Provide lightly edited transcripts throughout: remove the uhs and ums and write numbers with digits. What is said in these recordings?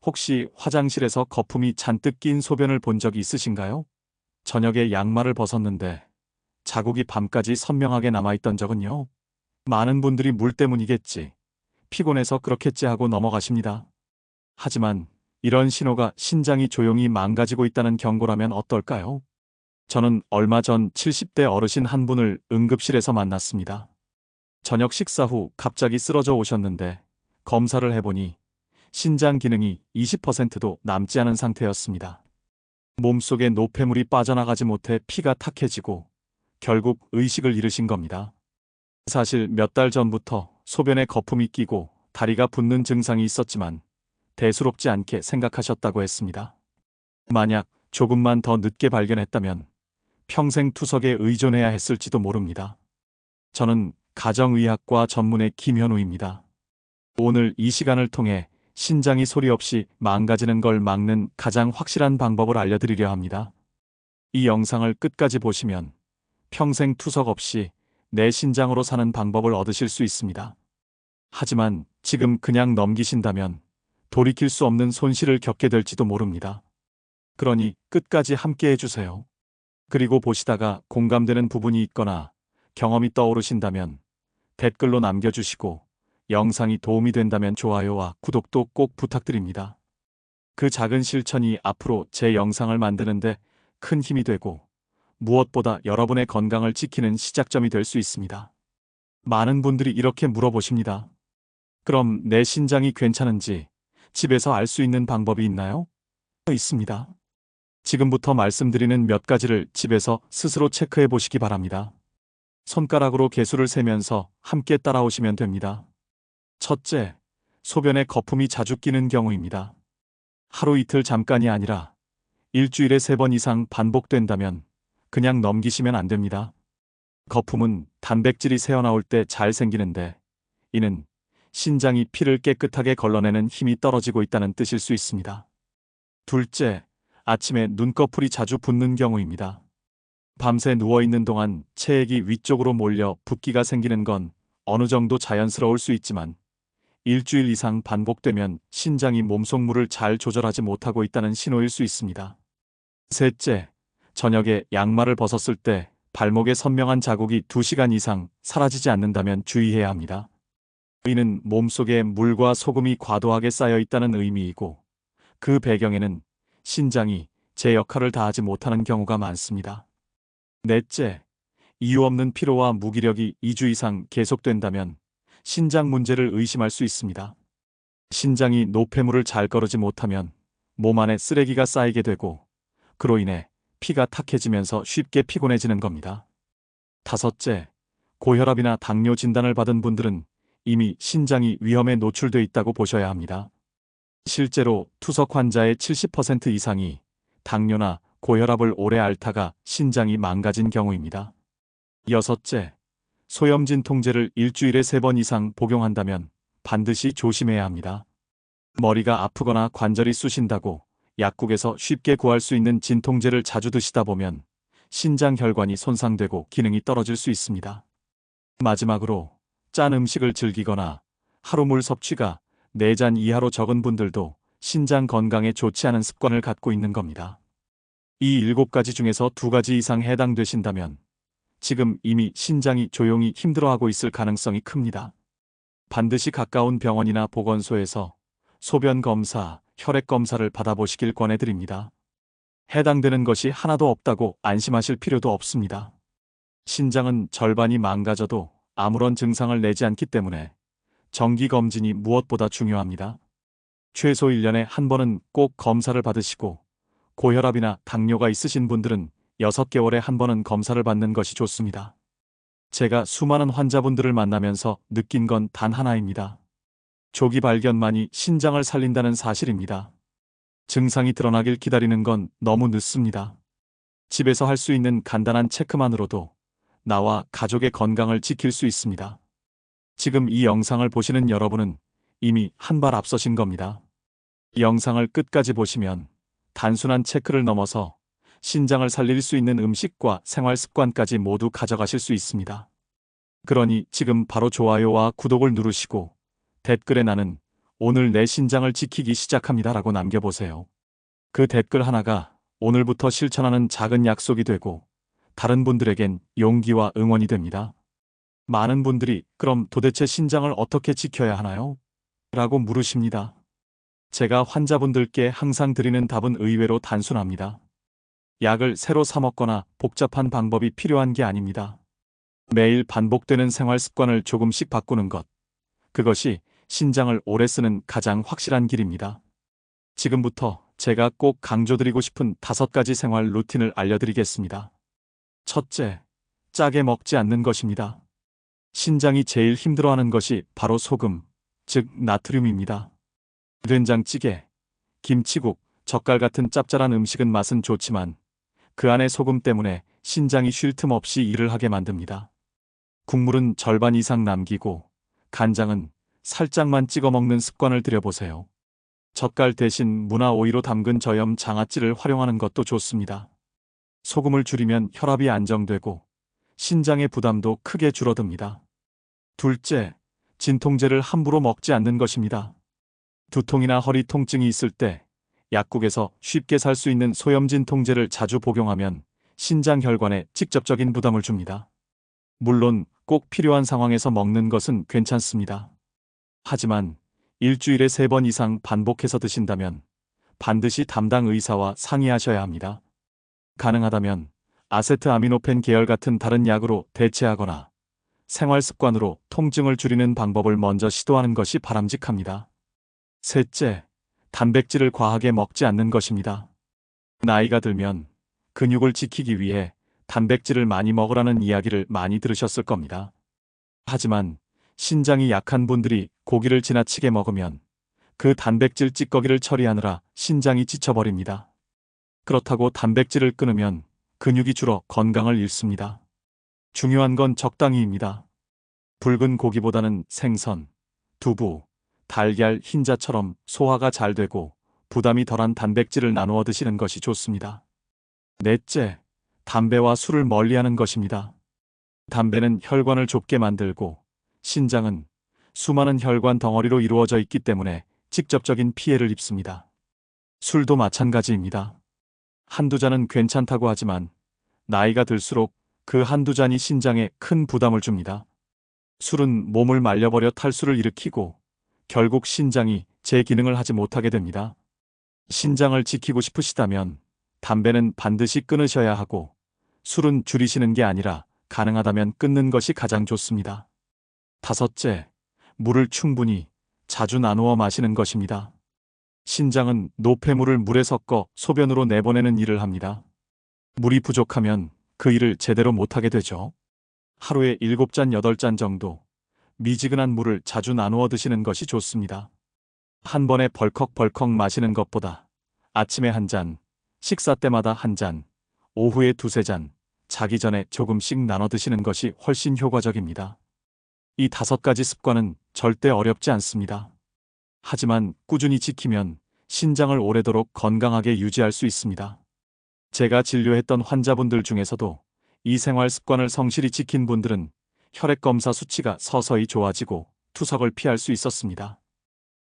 혹시 화장실에서 거품이 잔뜩 낀 소변을 본 적이 있으신가요? 저녁에 양말을 벗었는데 자국이 밤까지 선명하게 남아있던 적은요? 많은 분들이 물 때문이겠지, 피곤해서 그렇겠지 하고 넘어가십니다. 하지만 이런 신호가 신장이 조용히 망가지고 있다는 경고라면 어떨까요? 저는 얼마 전 70대 어르신 한 분을 응급실에서 만났습니다. 저녁 식사 후 갑자기 쓰러져 오셨는데 검사를 해보니 신장 기능이 20%도 남지 않은 상태였습니다. 몸속에 노폐물이 빠져나가지 못해 피가 탁해지고 결국 의식을 잃으신 겁니다. 사실 몇 달 전부터 소변에 거품이 끼고 다리가 붓는 증상이 있었지만 대수롭지 않게 생각하셨다고 했습니다. 만약 조금만 더 늦게 발견했다면 평생 투석에 의존해야 했을지도 모릅니다. 저는 가정의학과 전문의 김현우입니다. 오늘 이 시간을 통해 신장이 소리 없이 망가지는 걸 막는 가장 확실한 방법을 알려드리려 합니다. 이 영상을 끝까지 보시면 평생 투석 없이 내 신장으로 사는 방법을 얻으실 수 있습니다. 하지만 지금 그냥 넘기신다면 돌이킬 수 없는 손실을 겪게 될지도 모릅니다. 그러니 끝까지 함께 해주세요. 그리고 보시다가 공감되는 부분이 있거나 경험이 떠오르신다면 댓글로 남겨주시고 영상이 도움이 된다면 좋아요와 구독도 꼭 부탁드립니다. 그 작은 실천이 앞으로 제 영상을 만드는데 큰 힘이 되고 무엇보다 여러분의 건강을 지키는 시작점이 될 수 있습니다. 많은 분들이 이렇게 물어보십니다. 그럼 내 신장이 괜찮은지 집에서 알 수 있는 방법이 있나요? 있습니다. 지금부터 말씀드리는 몇 가지를 집에서 스스로 체크해 보시기 바랍니다. 손가락으로 개수를 세면서 함께 따라오시면 됩니다. 첫째, 소변에 거품이 자주 끼는 경우입니다. 하루 이틀 잠깐이 아니라 일주일에 3번 이상 반복된다면 그냥 넘기시면 안 됩니다. 거품은 단백질이 새어나올 때 잘 생기는데 이는 신장이 피를 깨끗하게 걸러내는 힘이 떨어지고 있다는 뜻일 수 있습니다. 둘째, 아침에 눈꺼풀이 자주 붓는 경우입니다. 밤새 누워있는 동안 체액이 위쪽으로 몰려 붓기가 생기는 건 어느 정도 자연스러울 수 있지만 일주일 이상 반복되면 신장이 몸속물을 잘 조절하지 못하고 있다는 신호일 수 있습니다. 셋째, 저녁에 양말을 벗었을 때 발목에 선명한 자국이 2시간 이상 사라지지 않는다면 주의해야 합니다. 이는 몸속에 물과 소금이 과도하게 쌓여 있다는 의미이고 그 배경에는 신장이 제 역할을 다하지 못하는 경우가 많습니다. 넷째, 이유 없는 피로와 무기력이 2주 이상 계속된다면 신장 문제를 의심할 수 있습니다. 신장이 노폐물을 잘 거르지 못하면 몸 안에 쓰레기가 쌓이게 되고 그로 인해 피가 탁해지면서 쉽게 피곤해지는 겁니다. 다섯째, 고혈압이나 당뇨 진단을 받은 분들은 이미 신장이 위험에 노출돼 있다고 보셔야 합니다. 실제로 투석 환자의 70% 이상이 당뇨나 고혈압을 오래 앓다가 신장이 망가진 경우입니다. 여섯째, 소염 진통제를 일주일에 3번 이상 복용한다면 반드시 조심해야 합니다. 머리가 아프거나 관절이 쑤신다고 약국에서 쉽게 구할 수 있는 진통제를 자주 드시다 보면 신장 혈관이 손상되고 기능이 떨어질 수 있습니다. 마지막으로 짠 음식을 즐기거나 하루 물 섭취가 4잔 이하로 적은 분들도 신장 건강에 좋지 않은 습관을 갖고 있는 겁니다. 이 7가지 중에서 2가지 이상 해당되신다면 지금 이미 신장이 조용히 힘들어하고 있을 가능성이 큽니다. 반드시 가까운 병원이나 보건소에서 소변 검사, 혈액 검사를 받아보시길 권해드립니다. 해당되는 것이 하나도 없다고 안심하실 필요도 없습니다. 신장은 절반이 망가져도 아무런 증상을 내지 않기 때문에 정기검진이 무엇보다 중요합니다. 최소 1년에 한 번은 꼭 검사를 받으시고 고혈압이나 당뇨가 있으신 분들은 6개월에 한 번은 검사를 받는 것이 좋습니다. 제가 수많은 환자분들을 만나면서 느낀 건 단 하나입니다. 조기 발견만이 신장을 살린다는 사실입니다. 증상이 드러나길 기다리는 건 너무 늦습니다. 집에서 할 수 있는 간단한 체크만으로도 나와 가족의 건강을 지킬 수 있습니다. 지금 이 영상을 보시는 여러분은 이미 한 발 앞서신 겁니다. 이 영상을 끝까지 보시면 단순한 체크를 넘어서 신장을 살릴 수 있는 음식과 생활 습관까지 모두 가져가실 수 있습니다. 그러니 지금 바로 좋아요와 구독을 누르시고 댓글에 나는 오늘 내 신장을 지키기 시작합니다라고 남겨보세요. 그 댓글 하나가 오늘부터 실천하는 작은 약속이 되고 다른 분들에겐 용기와 응원이 됩니다. 많은 분들이 그럼 도대체 신장을 어떻게 지켜야 하나요? 라고 물으십니다. 제가 환자분들께 항상 드리는 답은 의외로 단순합니다. 약을 새로 사 먹거나 복잡한 방법이 필요한 게 아닙니다. 매일 반복되는 생활 습관을 조금씩 바꾸는 것. 그것이 신장을 오래 쓰는 가장 확실한 길입니다. 지금부터 제가 꼭 강조드리고 싶은 5가지 생활 루틴을 알려드리겠습니다. 첫째, 짜게 먹지 않는 것입니다. 신장이 제일 힘들어하는 것이 바로 소금, 즉 나트륨입니다. 된장찌개, 김치국, 젓갈 같은 짭짤한 음식은 맛은 좋지만 그 안에 소금 때문에 신장이 쉴 틈 없이 일을 하게 만듭니다. 국물은 절반 이상 남기고 간장은 살짝만 찍어 먹는 습관을 들여보세요. 젓갈 대신 무나 오이로 담근 저염 장아찌를 활용하는 것도 좋습니다. 소금을 줄이면 혈압이 안정되고 신장의 부담도 크게 줄어듭니다. 둘째, 진통제를 함부로 먹지 않는 것입니다. 두통이나 허리 통증이 있을 때 약국에서 쉽게 살 수 있는 소염 진통제를 자주 복용하면 신장 혈관에 직접적인 부담을 줍니다. 물론 꼭 필요한 상황에서 먹는 것은 괜찮습니다. 하지만 일주일에 3번 이상 반복해서 드신다면 반드시 담당 의사와 상의하셔야 합니다. 가능하다면 아세트아미노펜 계열 같은 다른 약으로 대체하거나 생활 습관으로 통증을 줄이는 방법을 먼저 시도하는 것이 바람직합니다. 셋째, 단백질을 과하게 먹지 않는 것입니다. 나이가 들면 근육을 지키기 위해 단백질을 많이 먹으라는 이야기를 많이 들으셨을 겁니다. 하지만 신장이 약한 분들이 고기를 지나치게 먹으면 그 단백질 찌꺼기를 처리하느라 신장이 지쳐버립니다. 그렇다고 단백질을 끊으면 근육이 줄어 건강을 잃습니다. 중요한 건 적당히입니다. 붉은 고기보다는 생선, 두부, 달걀, 흰자처럼 소화가 잘 되고 부담이 덜한 단백질을 나누어 드시는 것이 좋습니다. 넷째, 담배와 술을 멀리하는 것입니다. 담배는 혈관을 좁게 만들고 신장은 수많은 혈관 덩어리로 이루어져 있기 때문에 직접적인 피해를 입습니다. 술도 마찬가지입니다. 한두 잔은 괜찮다고 하지만 나이가 들수록 그 한두 잔이 신장에 큰 부담을 줍니다. 술은 몸을 말려버려 탈수를 일으키고 결국 신장이 제 기능을 하지 못하게 됩니다. 신장을 지키고 싶으시다면 담배는 반드시 끊으셔야 하고 술은 줄이시는 게 아니라 가능하다면 끊는 것이 가장 좋습니다. 다섯째, 물을 충분히 자주 나누어 마시는 것입니다. 신장은 노폐물을 물에 섞어 소변으로 내보내는 일을 합니다. 물이 부족하면 그 일을 제대로 못하게 되죠. 하루에 7잔, 8잔 정도 미지근한 물을 자주 나누어 드시는 것이 좋습니다. 한 번에 벌컥벌컥 마시는 것보다 아침에 1잔, 식사 때마다 1잔, 오후에 2~3잔, 자기 전에 조금씩 나눠 드시는 것이 훨씬 효과적입니다. 이 5가지 습관은 절대 어렵지 않습니다. 하지만 꾸준히 지키면 신장을 오래도록 건강하게 유지할 수 있습니다. 제가 진료했던 환자분들 중에서도 이 생활 습관을 성실히 지킨 분들은 혈액 검사 수치가 서서히 좋아지고 투석을 피할 수 있었습니다.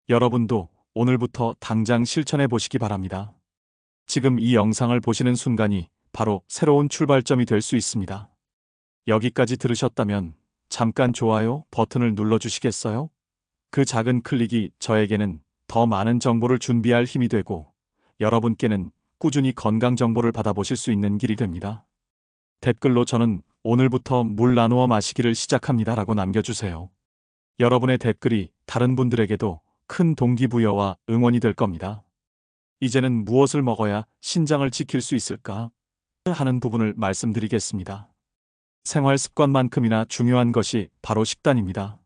여러분도 오늘부터 당장 실천해 보시기 바랍니다. 지금 이 영상을 보시는 순간이 바로 새로운 출발점이 될 수 있습니다. 여기까지 들으셨다면 잠깐 좋아요 버튼을 눌러주시겠어요? 그 작은 클릭이 저에게는 더 많은 정보를 준비할 힘이 되고 여러분께는 꾸준히 건강 정보를 받아보실 수 있는 길이 됩니다. 댓글로 저는 오늘부터 물 나누어 마시기를 시작합니다 라고 남겨주세요. 여러분의 댓글이 다른 분들에게도 큰 동기부여와 응원이 될 겁니다. 이제는 무엇을 먹어야 신장을 지킬 수 있을까 하는 부분을 말씀드리겠습니다. 생활 습관만큼이나 중요한 것이 바로 식단입니다.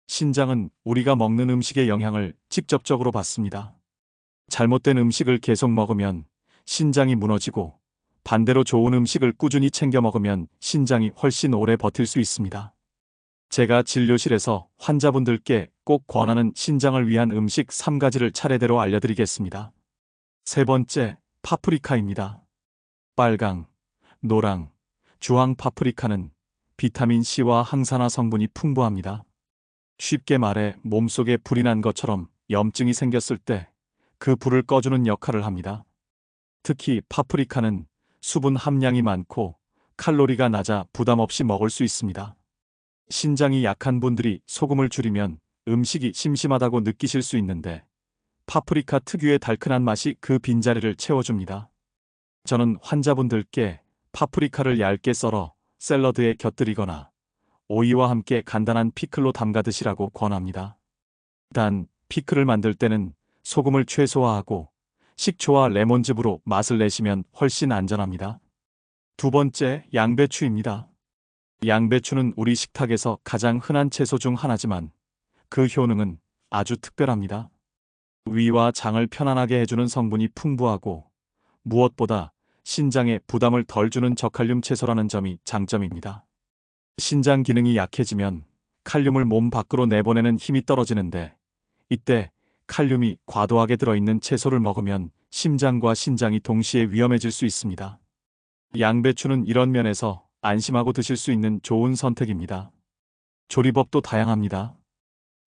신장은 우리가 먹는 음식의 영향을 직접적으로 받습니다. 잘못된 음식을 계속 먹으면 신장이 무너지고 반대로 좋은 음식을 꾸준히 챙겨 먹으면 신장이 훨씬 오래 버틸 수 있습니다. 제가 진료실에서 환자분들께 꼭 권하는 신장을 위한 음식 3가지를 차례대로 알려드리겠습니다. 세 번째, 파프리카입니다. 빨강, 노랑, 주황 파프리카는 비타민C와 항산화 성분이 풍부합니다. 쉽게 말해 몸속에 불이 난 것처럼 염증이 생겼을 때 그 불을 꺼주는 역할을 합니다. 특히 파프리카는 수분 함량이 많고 칼로리가 낮아 부담 없이 먹을 수 있습니다. 신장이 약한 분들이 소금을 줄이면 음식이 심심하다고 느끼실 수 있는데 파프리카 특유의 달큰한 맛이 그 빈자리를 채워줍니다. 저는 환자분들께 파프리카를 얇게 썰어 샐러드에 곁들이거나 오이와 함께 간단한 피클로 담가 드시라고 권합니다. 단, 피클을 만들 때는 소금을 최소화하고 식초와 레몬즙으로 맛을 내시면 훨씬 안전합니다. 두 번째, 양배추입니다. 양배추는 우리 식탁에서 가장 흔한 채소 중 하나지만 그 효능은 아주 특별합니다. 위와 장을 편안하게 해주는 성분이 풍부하고 무엇보다 신장에 부담을 덜 주는 저칼륨 채소라는 점이 장점입니다. 신장 기능이 약해지면 칼륨을 몸 밖으로 내보내는 힘이 떨어지는데 이때 칼륨이 과도하게 들어있는 채소를 먹으면 심장과 신장이 동시에 위험해질 수 있습니다. 양배추는 이런 면에서 안심하고 드실 수 있는 좋은 선택입니다. 조리법도 다양합니다.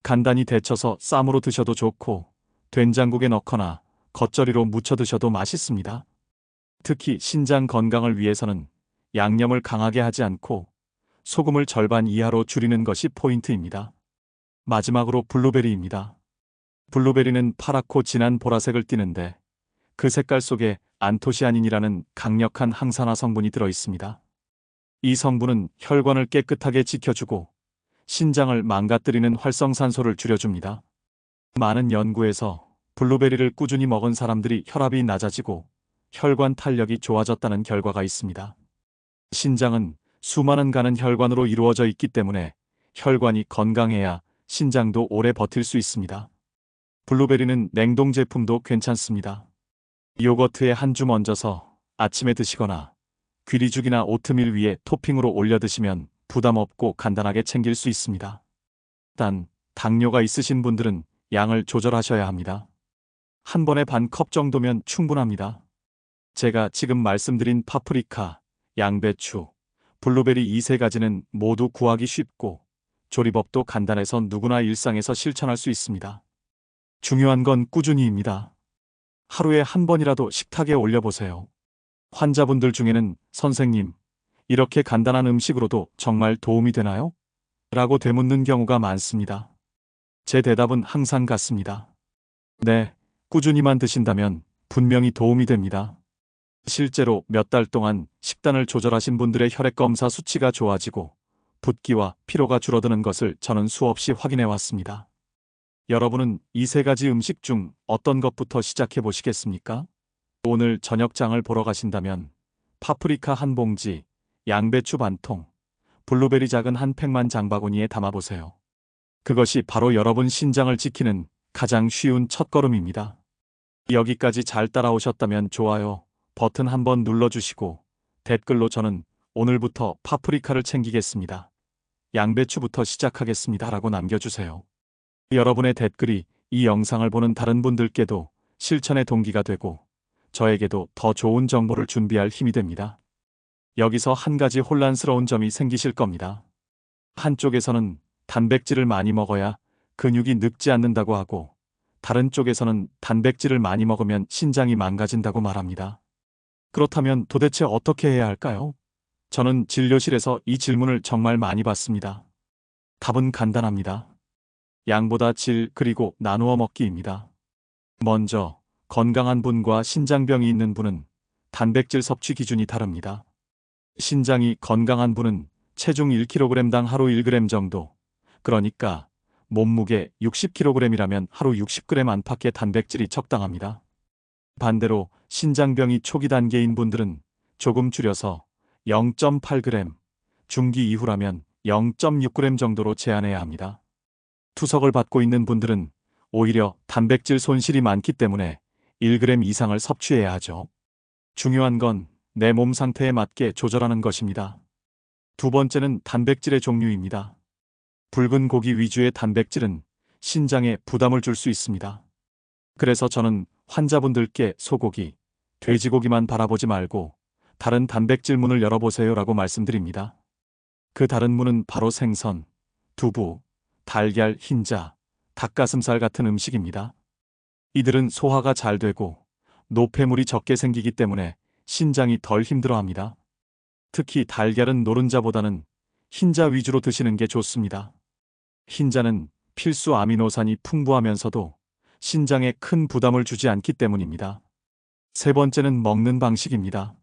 간단히 데쳐서 쌈으로 드셔도 좋고 된장국에 넣거나 겉절이로 무쳐 드셔도 맛있습니다. 특히 신장 건강을 위해서는 양념을 강하게 하지 않고 소금을 절반 이하로 줄이는 것이 포인트입니다. 마지막으로 블루베리입니다. 블루베리는 파랗고 진한 보라색을 띠는데 그 색깔 속에 안토시아닌이라는 강력한 항산화 성분이 들어 있습니다. 이 성분은 혈관을 깨끗하게 지켜주고 신장을 망가뜨리는 활성산소를 줄여줍니다. 많은 연구에서 블루베리를 꾸준히 먹은 사람들이 혈압이 낮아지고 혈관 탄력이 좋아졌다는 결과가 있습니다. 신장은 수많은 가는 혈관으로 이루어져 있기 때문에 혈관이 건강해야 신장도 오래 버틸 수 있습니다. 블루베리는 냉동 제품도 괜찮습니다. 요거트에 한 줌 얹어서 아침에 드시거나 귀리죽이나 오트밀 위에 토핑으로 올려 드시면 부담 없고 간단하게 챙길 수 있습니다. 단, 당뇨가 있으신 분들은 양을 조절하셔야 합니다. 한 번에 반 컵 정도면 충분합니다. 제가 지금 말씀드린 파프리카, 양배추, 블루베리 이 세 가지는 모두 구하기 쉽고 조리법도 간단해서 누구나 일상에서 실천할 수 있습니다. 중요한 건 꾸준히입니다. 하루에 한 번이라도 식탁에 올려보세요. 환자분들 중에는 선생님, 이렇게 간단한 음식으로도 정말 도움이 되나요? 라고 되묻는 경우가 많습니다. 제 대답은 항상 같습니다. 네, 꾸준히만 드신다면 분명히 도움이 됩니다. 실제로 몇 달 동안 식단을 조절하신 분들의 혈액검사 수치가 좋아지고 붓기와 피로가 줄어드는 것을 저는 수없이 확인해 왔습니다. 여러분은 이 세 가지 음식 중 어떤 것부터 시작해 보시겠습니까? 오늘 저녁장을 보러 가신다면 파프리카 한 봉지, 양배추 반 통, 블루베리 작은 한 팩만 장바구니에 담아보세요. 그것이 바로 여러분 신장을 지키는 가장 쉬운 첫걸음입니다. 여기까지 잘 따라오셨다면 좋아요 버튼 한번 눌러주시고 댓글로 저는 오늘부터 파프리카를 챙기겠습니다. 양배추부터 시작하겠습니다 라고 남겨주세요. 여러분의 댓글이 이 영상을 보는 다른 분들께도 실천의 동기가 되고 저에게도 더 좋은 정보를 준비할 힘이 됩니다. 여기서 한 가지 혼란스러운 점이 생기실 겁니다. 한쪽에서는 단백질을 많이 먹어야 근육이 늙지 않는다고 하고 다른 쪽에서는 단백질을 많이 먹으면 신장이 망가진다고 말합니다. 그렇다면 도대체 어떻게 해야 할까요? 저는 진료실에서 이 질문을 정말 많이 받습니다. 답은 간단합니다. 양보다 질 그리고 나누어 먹기입니다. 먼저 건강한 분과 신장병이 있는 분은 단백질 섭취 기준이 다릅니다. 신장이 건강한 분은 체중 1kg당 하루 1g 정도, 그러니까 몸무게 60kg이라면 하루 60g 안팎의 단백질이 적당합니다. 반대로 신장병이 초기 단계인 분들은 조금 줄여서 0.8g, 중기 이후라면 0.6g 정도로 제한해야 합니다. 투석을 받고 있는 분들은 오히려 단백질 손실이 많기 때문에 1g 이상을 섭취해야 하죠. 중요한 건 내 몸 상태에 맞게 조절하는 것입니다. 두 번째는 단백질의 종류입니다. 붉은 고기 위주의 단백질은 신장에 부담을 줄 수 있습니다. 그래서 저는 환자분들께 소고기, 돼지고기만 바라보지 말고 다른 단백질 문을 열어보세요 라고 말씀드립니다. 그 다른 문은 바로 생선, 두부, 달걀, 흰자, 닭가슴살 같은 음식입니다. 이들은 소화가 잘 되고 노폐물이 적게 생기기 때문에 신장이 덜 힘들어합니다. 특히 달걀은 노른자보다는 흰자 위주로 드시는 게 좋습니다. 흰자는 필수 아미노산이 풍부하면서도 신장에 큰 부담을 주지 않기 때문입니다. 세 번째는 먹는 방식입니다.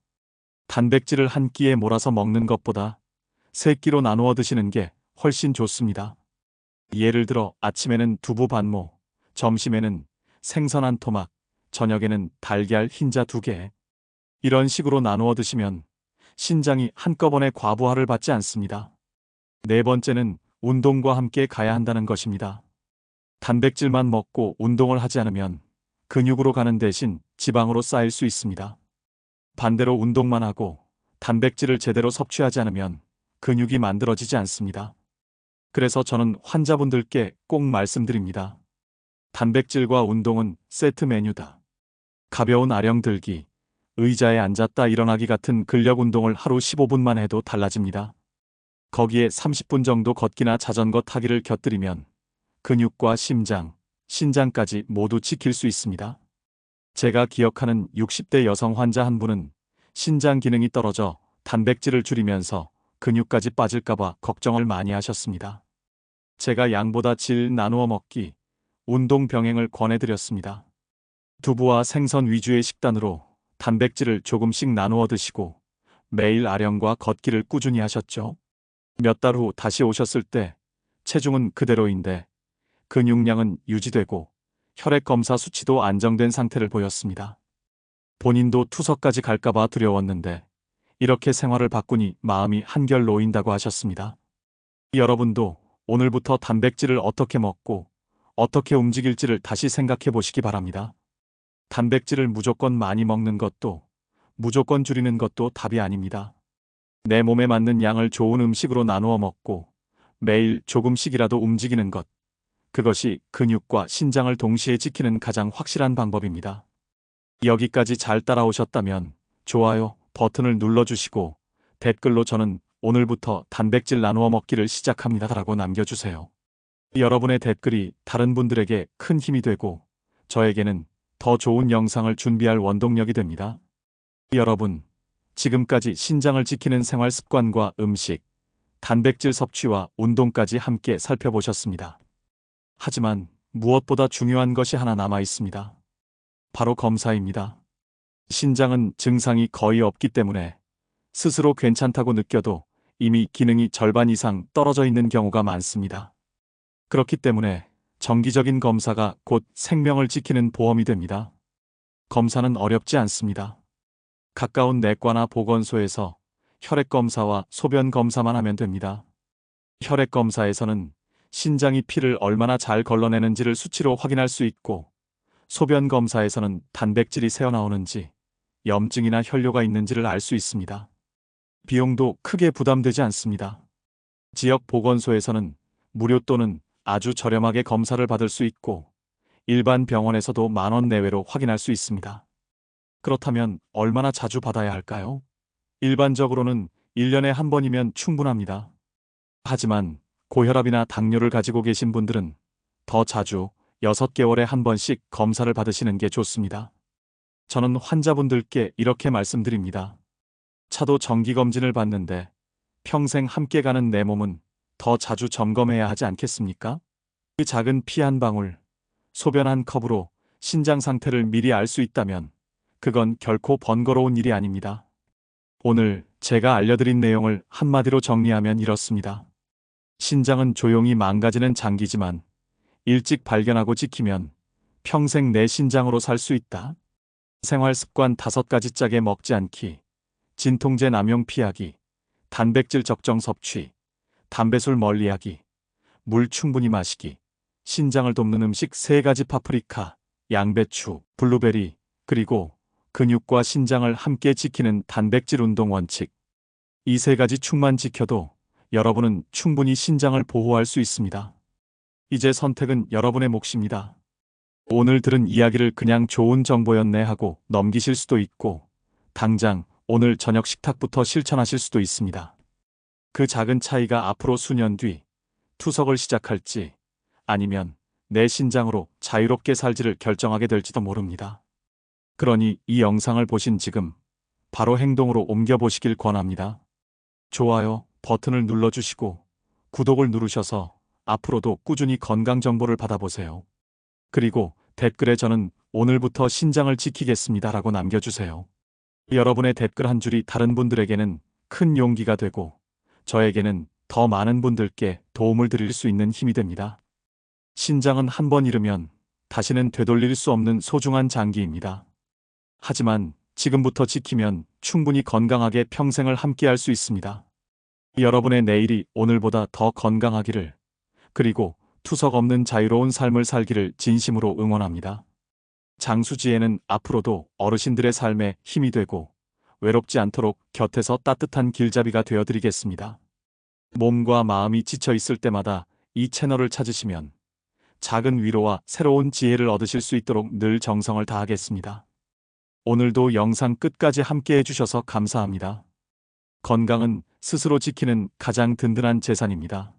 단백질을 한 끼에 몰아서 먹는 것보다 세 끼로 나누어 드시는 게 훨씬 좋습니다. 예를 들어 아침에는 두부 반모, 점심에는 생선 한 토막, 저녁에는 달걀 흰자 2개. 이런 식으로 나누어 드시면 신장이 한꺼번에 과부하를 받지 않습니다. 네 번째는 운동과 함께 가야 한다는 것입니다. 단백질만 먹고 운동을 하지 않으면 근육으로 가는 대신 지방으로 쌓일 수 있습니다. 반대로 운동만 하고 단백질을 제대로 섭취하지 않으면 근육이 만들어지지 않습니다. 그래서 저는 환자분들께 꼭 말씀드립니다. 단백질과 운동은 세트 메뉴다. 가벼운 아령 들기, 의자에 앉았다 일어나기 같은 근력 운동을 하루 15분만 해도 달라집니다. 거기에 30분 정도 걷기나 자전거 타기를 곁들이면 근육과 심장, 신장까지 모두 지킬 수 있습니다. 제가 기억하는 60대 여성 환자 한 분은 신장 기능이 떨어져 단백질을 줄이면서 근육까지 빠질까봐 걱정을 많이 하셨습니다. 제가 양보다 질 나누어 먹기, 운동 병행을 권해드렸습니다. 두부와 생선 위주의 식단으로 단백질을 조금씩 나누어 드시고 매일 아령과 걷기를 꾸준히 하셨죠. 몇 달 후 다시 오셨을 때 체중은 그대로인데 근육량은 유지되고 혈액검사 수치도 안정된 상태를 보였습니다. 본인도 투석까지 갈까봐 두려웠는데 이렇게 생활을 바꾸니 마음이 한결 놓인다고 하셨습니다. 여러분도 오늘부터 단백질을 어떻게 먹고 어떻게 움직일지를 다시 생각해 보시기 바랍니다. 단백질을 무조건 많이 먹는 것도 무조건 줄이는 것도 답이 아닙니다. 내 몸에 맞는 양을 좋은 음식으로 나누어 먹고 매일 조금씩이라도 움직이는 것, 그것이 근육과 신장을 동시에 지키는 가장 확실한 방법입니다. 여기까지 잘 따라오셨다면 좋아요 버튼을 눌러주시고 댓글로 저는 오늘부터 단백질 나누어 먹기를 시작합니다 라고 남겨주세요. 여러분의 댓글이 다른 분들에게 큰 힘이 되고 저에게는 더 좋은 영상을 준비할 원동력이 됩니다. 여러분, 지금까지 신장을 지키는 생활 습관과 음식, 단백질 섭취와 운동까지 함께 살펴보셨습니다. 하지만 무엇보다 중요한 것이 하나 남아 있습니다. 바로 검사입니다. 신장은 증상이 거의 없기 때문에 스스로 괜찮다고 느껴도 이미 기능이 절반 이상 떨어져 있는 경우가 많습니다. 그렇기 때문에 정기적인 검사가 곧 생명을 지키는 보험이 됩니다. 검사는 어렵지 않습니다. 가까운 내과나 보건소에서 혈액검사와 소변검사만 하면 됩니다. 혈액검사에서는 신장이 피를 얼마나 잘 걸러내는지를 수치로 확인할 수 있고 소변검사에서는 단백질이 새어나오는지 염증이나 혈뇨가 있는지를 알 수 있습니다. 비용도 크게 부담되지 않습니다. 지역 보건소에서는 무료 또는 아주 저렴하게 검사를 받을 수 있고 일반 병원에서도 10,000원 내외로 확인할 수 있습니다. 그렇다면 얼마나 자주 받아야 할까요? 일반적으로는 1년에 한 번이면 충분합니다. 하지만 고혈압이나 당뇨를 가지고 계신 분들은 더 자주 6개월에 한 번씩 검사를 받으시는 게 좋습니다. 저는 환자분들께 이렇게 말씀드립니다. 차도 정기검진을 받는데 평생 함께 가는 내 몸은 더 자주 점검해야 하지 않겠습니까? 그 작은 피 한 방울, 소변 한 컵으로 신장 상태를 미리 알 수 있다면 그건 결코 번거로운 일이 아닙니다. 오늘 제가 알려드린 내용을 한마디로 정리하면 이렇습니다. 신장은 조용히 망가지는 장기지만 일찍 발견하고 지키면 평생 내 신장으로 살 수 있다. 생활 습관 5가지 짜게 먹지 않기, 진통제 남용 피하기, 단백질 적정 섭취, 담배술 멀리하기, 물 충분히 마시기, 신장을 돕는 음식 3가지 파프리카, 양배추, 블루베리, 그리고 근육과 신장을 함께 지키는 단백질 운동 원칙. 이 3가지 축만 지켜도 여러분은 충분히 신장을 보호할 수 있습니다. 이제 선택은 여러분의 몫입니다. 오늘 들은 이야기를 그냥 좋은 정보였네 하고 넘기실 수도 있고 당장 오늘 저녁 식탁부터 실천하실 수도 있습니다. 그 작은 차이가 앞으로 수년 뒤 투석을 시작할지 아니면 내 신장으로 자유롭게 살지를 결정하게 될지도 모릅니다. 그러니 이 영상을 보신 지금 바로 행동으로 옮겨보시길 권합니다. 좋아요 버튼을 눌러주시고 구독을 누르셔서 앞으로도 꾸준히 건강 정보를 받아보세요. 그리고 댓글에 저는 오늘부터 신장을 지키겠습니다라고 남겨주세요. 여러분의 댓글 한 줄이 다른 분들에게는 큰 용기가 되고 저에게는 더 많은 분들께 도움을 드릴 수 있는 힘이 됩니다. 신장은 한 번 잃으면 다시는 되돌릴 수 없는 소중한 장기입니다. 하지만 지금부터 지키면 충분히 건강하게 평생을 함께할 수 있습니다. 여러분의 내일이 오늘보다 더 건강하기를, 그리고 투석 없는 자유로운 삶을 살기를 진심으로 응원합니다. 장수지혜는 앞으로도 어르신들의 삶에 힘이 되고 외롭지 않도록 곁에서 따뜻한 길잡이가 되어드리겠습니다. 몸과 마음이 지쳐 있을 때마다 이 채널을 찾으시면 작은 위로와 새로운 지혜를 얻으실 수 있도록 늘 정성을 다하겠습니다. 오늘도 영상 끝까지 함께 해주셔서 감사합니다. 건강은 스스로 지키는 가장 든든한 재산입니다.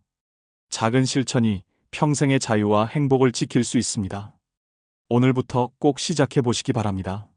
작은 실천이 평생의 자유와 행복을 지킬 수 있습니다. 오늘부터 꼭 시작해 보시기 바랍니다.